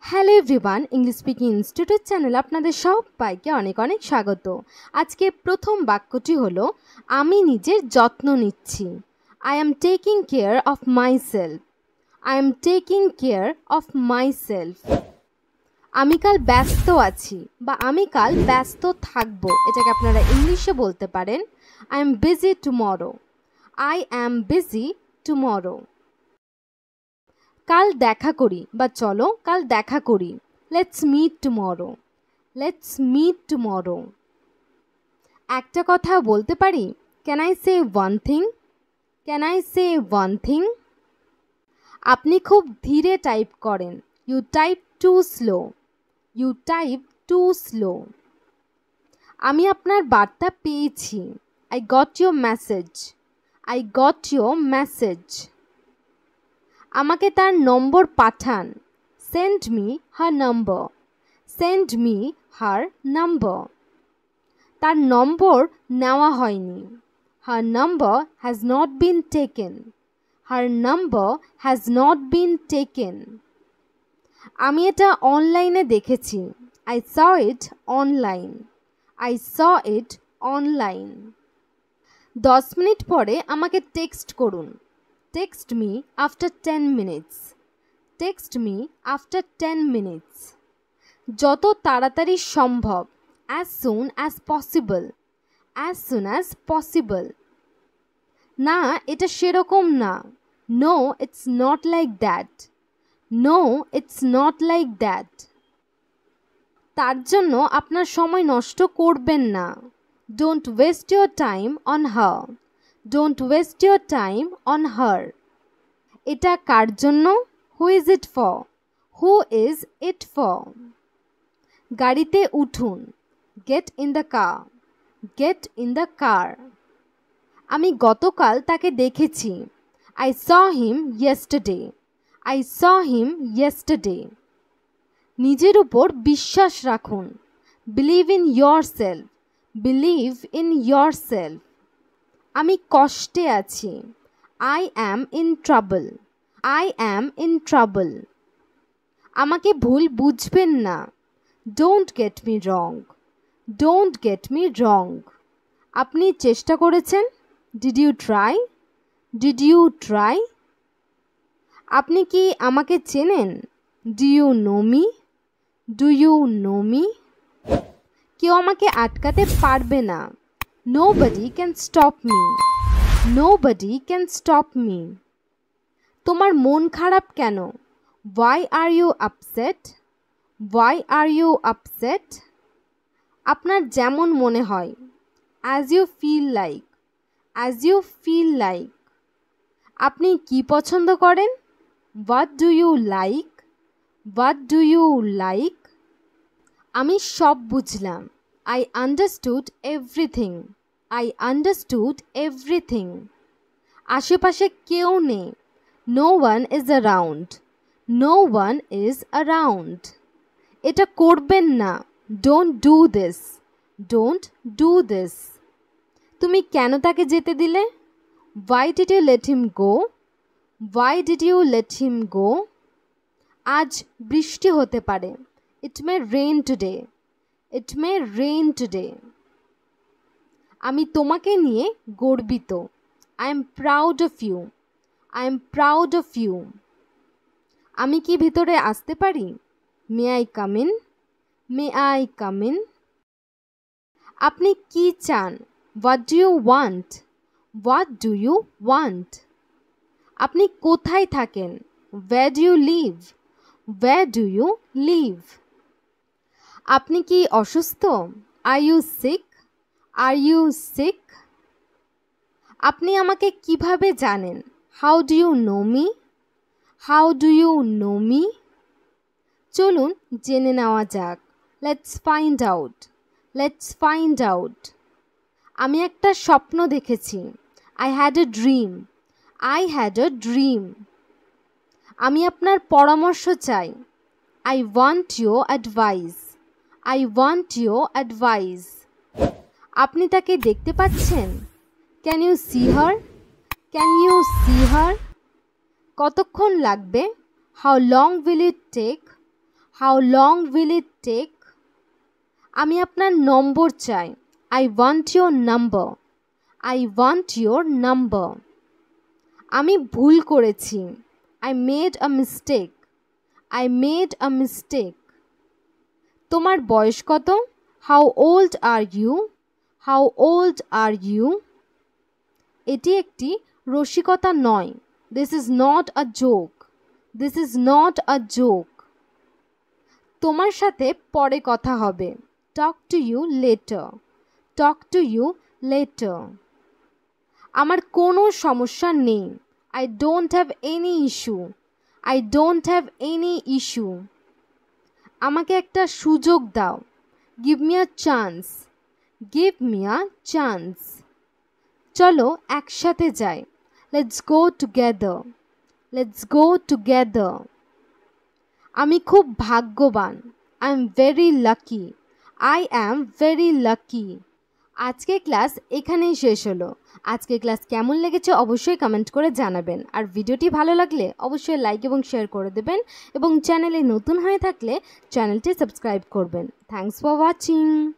Hello everyone, English speaking institute channel আপনাদের সবাইকে অনেক অনেক স্বাগত। আজকে প্রথম বাক্যটি হলো আমি নিজের যত্ন নিচ্ছি। I am taking care of my self. I am taking care of my self. আমি কাল ব্যস্ত আছি বা আমি কাল ব্যস্ত থাকবো, এটাকে আপনারা ইংলিশে বলতে পারেন I am busy tomorrow. I am busy tomorrow. কাল দেখা করি বা চলো কাল দেখা করি। Let's meet tomorrow. Let's meet tomorrow. একটা কথা বলতে পারি? Can I say one thing? Can I say one thing? আপনি খুব ধীরে টাইপ করেন। You type too slow. You type too slow. আমি আপনার বার্তা পেয়েছি। I got your message. I got your message. আমাকে তার নম্বর পাঠান। Send me her number. Send me her number. তার নম্বর নেওয়া হয়নি। Her number has not been taken. Her number has not been taken. আমি এটা অনলাইনে দেখেছি। I saw it online. I saw it online. 10 minute পরে আমাকে টেক্সট করুন। Text me after 10 minutes. Text me after 10 minutes. যত তাড়াতাড়ি সম্ভব। As soon as possible. As soon as possible. না, এটা সেরকম না। No, it's not like that. No, it's not like that. তার জন্য আপনার সময় নষ্ট করবেন না। Don't waste your time on her. Don't waste your time on her. এটা কার জন্য? Who is it for? Who is it for? গাড়িতে উঠুন। Get in the car. Get in the car. আমি গতকাল তাকে দেখেছি। I saw him yesterday. I saw him yesterday. নিজের উপর বিশ্বাস রাখুন। Believe in yourself. Believe in yourself. আমি কষ্টে আছি। I am in trouble. I am in trouble. আমাকে ভুল বুঝবেন না। Don't get me wrong. Don't get me wrong. আপনি চেষ্টা করেছেন? Did you try? Did you try? আপনি কি আমাকে চেনেন? Do you know me? Do you know me? কেউ আমাকে আটকাতে পারবে না। Nobody can stop me. Nobody can stop me. তোমার মন খারাপ কেন? Why are you upset? Why are you upset? আপনার যেমন মনে হয়। As you feel like. As you feel like. আপনি কি পছন্দ করেন? What do you like? What do you like? আমি সব বুঝলাম। I understood everything. I understood everything. আশেপাশে কেউ নেই। No one is around. No one is around. এটা করবেন না। Don't do this. Don't do this. তুমি কেন তাকে যেতে দিলে? Why did you let him go? Why did you let him go? আজ বৃষ্টি হতে পারে। It may rain today. It may rain today. আমি তোমাকে নিয়ে গর্বিত। I am proud of you. I am proud of you. আমি কি ভিতরে আসতে পারি? May I come in? May I come in? আপনি কি চান? What do you want? What do you want? আপনি কোথায় থাকেন? Where do you live? Where do you live? আপনি কি অসুস্থ? Are you sick? Are you sick? আপনি আমাকে কিভাবে জানেন? How do you know me? How do you know me? চলুন জেনে নেওয়া যাক। Let's find out. Let's find out. আমি একটা স্বপ্ন দেখেছি। I had a dream. I had a dream. আমি আপনার পরামর্শ চাই। I want your advice. I want your advice. আপনি তাকে দেখতে পাচ্ছেন? Can you see her? Can you see her? কতক্ষণ লাগবে? How long will it take? How long will it take? আমি আপনার নম্বর চাই। I want your number. I want your number. আমি ভুল করেছি। I made a mistake. I made a mistake. তোমার বয়স কত? How old are you? How old are you? এটি একটি রসিকতা নয়। This is not a joke. This is not a joke. তোমার সাথে পরে কথা হবে। Talk to you later. Talk to you letter. আমার কোনো সমস্যা নেই। I don't have any issue. I don't have any issue. আমাকে একটা সুযোগ দাও। Give me a chance. Give me a chance. চলো একসাথে যাই। Let's go together. Let's go together. আমি খুব ভাগ্যবান। I am very lucky. I am very lucky. আজকে ক্লাস এখানেই শেষ হলো। আজকে ক্লাস কেমন লেগেছে অবশ্যই কমেন্ট করে জানাবেন। আর ভিডিওটি ভালো লাগলে অবশ্যই লাইক এবং শেয়ার করে দেবেন এবং চ্যানেলে নতুন হয়ে থাকলে চ্যানেলটি সাবস্ক্রাইব করবেন। Thanks for watching.